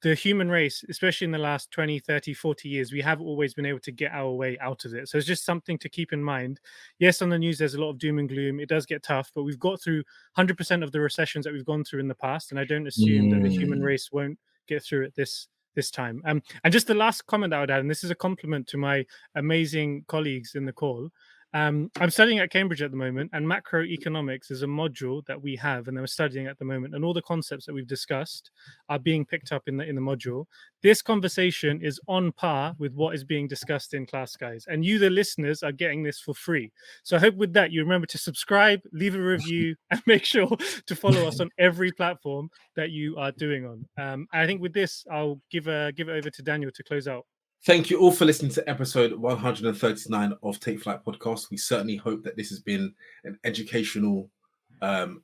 the human race, especially in the last 20, 30, 40 years, we have always been able to get our way out of it. So it's just something to keep in mind. Yes, on the news, there's a lot of doom and gloom. It does get tough, but we've got through 100% of the recessions that we've gone through in the past. And I don't assume that the human race won't get through it this time. And just the last comment I would add, and this is a compliment to my amazing colleagues in the call. I'm studying at Cambridge at the moment, and macroeconomics is a module that we have, and we're studying at the moment. And all the concepts that we've discussed are being picked up in the module. This conversation is on par with what is being discussed in class, guys. And you, the listeners, are getting this for free. So I hope with that, you remember to subscribe, leave a review, and make sure to follow us on every platform that you are doing on. I think with this, I'll give it over to Daniel to close out.
Thank you all for listening to episode 139 of Take Flight Podcast. We certainly hope that this has been an educational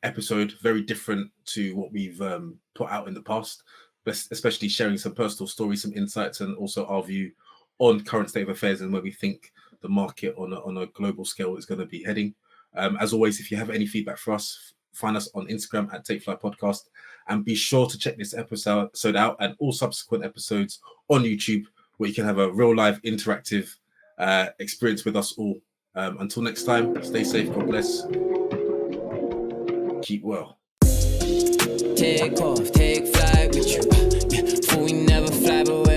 episode, very different to what we've put out in the past, especially sharing some personal stories, some insights, and also our view on current state of affairs and where we think the market on a global scale is going to be heading. As always, if you have any feedback for us, find us on Instagram at Take Flight Podcast, and be sure to check this episode out and all subsequent episodes on YouTube, where you can have a real live interactive experience with us all. Until next time, stay safe, God bless, keep well.
Take off, take flight with you. We never fly, but